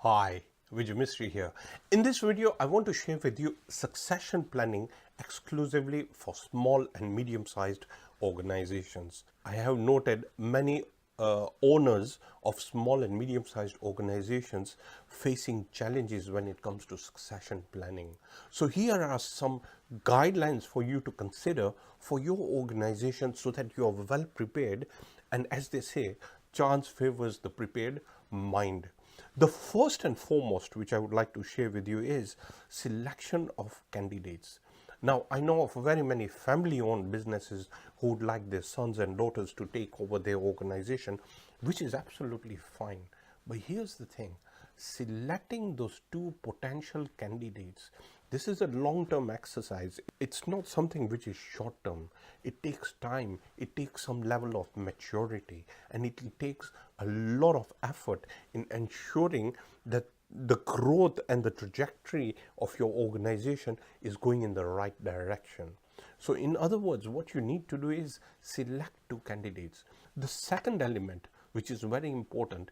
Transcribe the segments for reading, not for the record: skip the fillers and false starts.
Hi, Vijay Mistri here. In this video, I want to share with you succession planning exclusively for small and medium-sized organizations. I have noted many owners of small and medium-sized organizations facing challenges when it comes to succession planning. So here are some guidelines for you to consider for your organization so that you are well prepared, and as they say, chance favors the prepared mind. The first and foremost which I would like to share with you is selection of candidates. Now, I know of very many family-owned businesses who would like their sons and daughters to take over their organization, which is absolutely fine. But here's the thing, selecting those two potential candidates, this is a long-term exercise. It's not something which is short-term. It takes time, it takes some level of maturity, and it takes a lot of effort in ensuring that the growth and the trajectory of your organization is going in the right direction. So in other words, what you need to do is select two candidates. The second element, which is very important,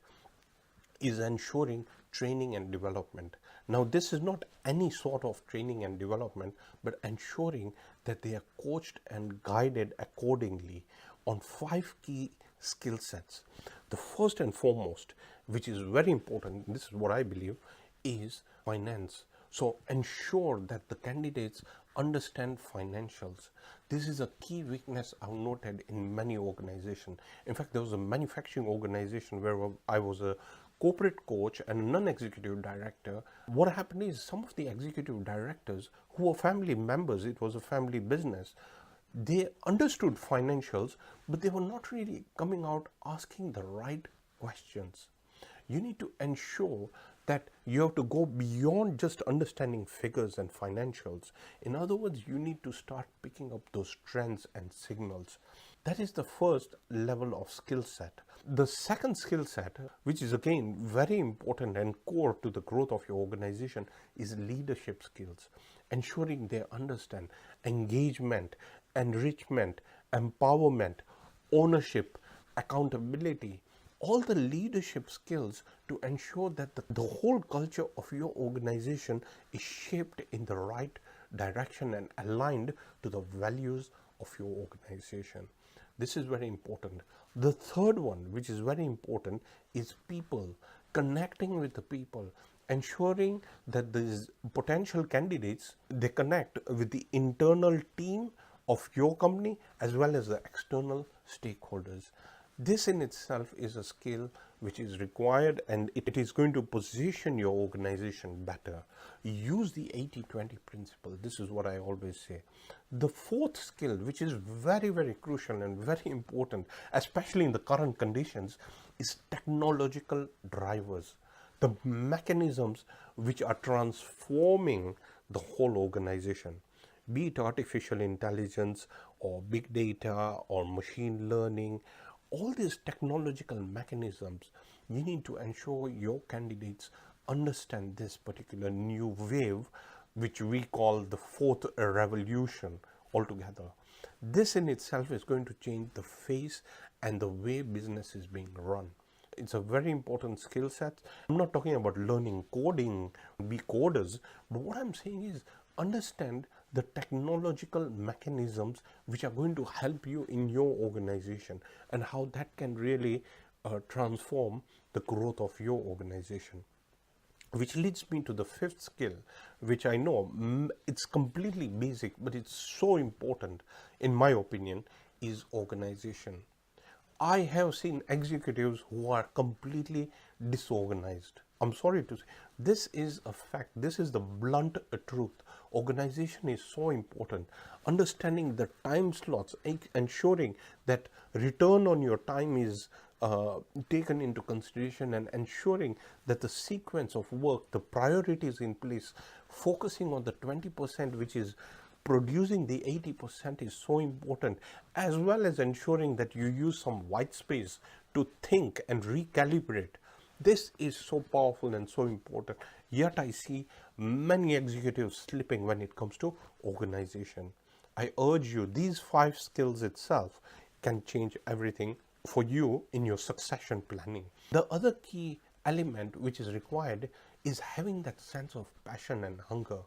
is ensuring training and development. Now, this is not any sort of training and development, but ensuring that they are coached and guided accordingly on 5 key skill sets. The first and foremost, which is very important, this is what I believe, is finance. So ensure that the candidates understand financials. This is a key weakness I've noted in many organizations. In fact, there was a manufacturing organization where I was a corporate coach and a non-executive director. What happened is some of the executive directors who were family members, it was a family business, they understood financials, but they were not really coming out asking the right questions. You need to ensure that you have to go beyond just understanding figures and financials. In other words, you need to start picking up those trends and signals. That is the first level of skill set. The second skill set, which is again very important and core to the growth of your organization, is leadership skills. Ensuring they understand engagement, enrichment, empowerment, ownership, accountability, all the leadership skills to ensure that the whole culture of your organization is shaped in the right direction and aligned to the values of your organization. This is very important. The third one, which is very important, is people, connecting with the people, ensuring that these potential candidates, they connect with the internal team of your company as well as the external stakeholders. This in itself is a skill which is required, and it is going to position your organization better. Use the 80-20 principle. This is what I always say. The fourth skill, which is very, very crucial and very important, especially in the current conditions, is technological drivers. The mechanisms which are transforming the whole organization, be it artificial intelligence or big data or machine learning, all these technological mechanisms, you need to ensure your candidates understand this particular new wave, which we call the fourth revolution altogether. This in itself is going to change the face and the way business is being run. It's a very important skill set. I'm not talking about learning coding, be coders, but what I'm saying is understand the technological mechanisms which are going to help you in your organization and how that can really transform the growth of your organization. Which leads me to the fifth skill, which I know it's completely basic, but it's so important in my opinion, is organization. I have seen executives who are completely disorganized. I'm sorry to say, this is a fact. This is the blunt truth. Organization is so important. Understanding the time slots, ensuring that return on your time is taken into consideration, and ensuring that the sequence of work, the priorities in place, focusing on the 20% which is producing the 80% is so important, as well as ensuring that you use some white space to think and recalibrate. This is so powerful and so important. Yet I see many executives slipping when it comes to organization. I urge you, these 5 skills itself can change everything for you in your succession planning. The other key element which is required is having that sense of passion and hunger.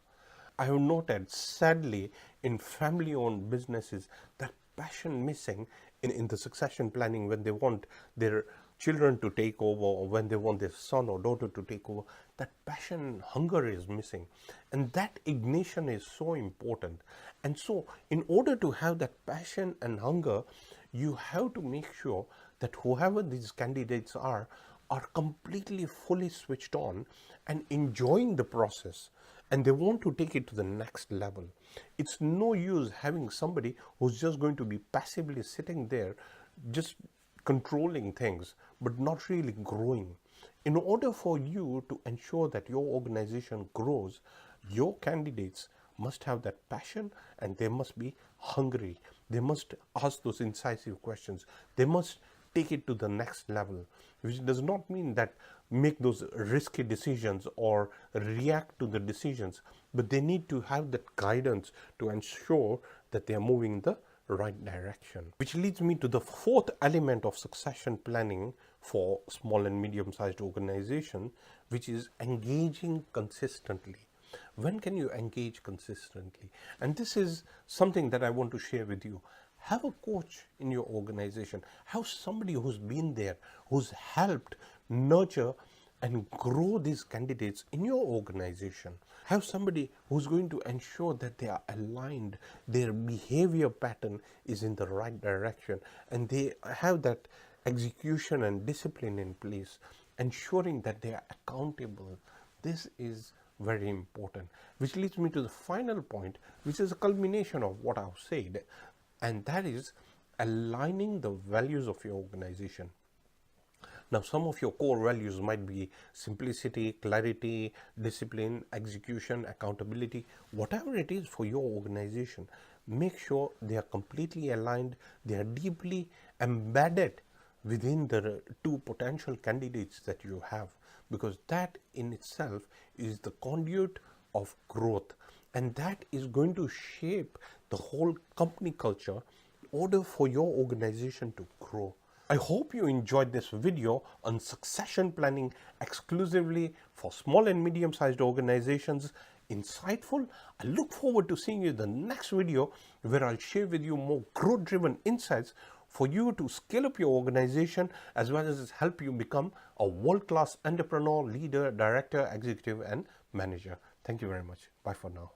I have noted, sadly, in family-owned businesses, that passion missing in the succession planning when they want their children to take over, or when they want their son or daughter to take over. That passion and hunger is missing, and that ignition is so important. And so in order to have that passion and hunger, you have to make sure that whoever these candidates are completely fully switched on and enjoying the process, and they want to take it to the next level. It's no use having somebody who's just going to be passively sitting there just controlling things but not really growing. In order for you to ensure that your organization grows, your candidates must have that passion, and they must be hungry. They must ask those incisive questions. They must take it to the next level, which does not mean that make those risky decisions or react to the decisions, but they need to have that guidance to ensure that they are moving in the right direction. Which leads me to the fourth element of succession planning for small and medium-sized organization, which is engaging consistently. When can you engage consistently? And this is something that I want to share with you. Have a coach in your organization. Have somebody who's been there, who's helped nurture and grow these candidates in your organization. Have somebody who's going to ensure that they are aligned, their behavior pattern is in the right direction, and they have that execution and discipline in place, ensuring that they are accountable. This is very important, which leads me to the final point, which is a culmination of what I've said, and that is aligning the values of your organization. Now, some of your core values might be simplicity, clarity, discipline, execution, accountability, whatever it is for your organization. Make sure they are completely aligned, they are deeply embedded within the two potential candidates that you have, because that in itself is the conduit of growth, and that is going to shape the whole company culture in order for your organization to grow. I hope you enjoyed this video on succession planning exclusively for small and medium-sized organizations. Insightful. I look forward to seeing you in the next video, where I'll share with you more growth-driven insights for you to scale up your organization, as well as help you become a world-class entrepreneur, leader, director, executive, and manager. Thank you very much. Bye for now.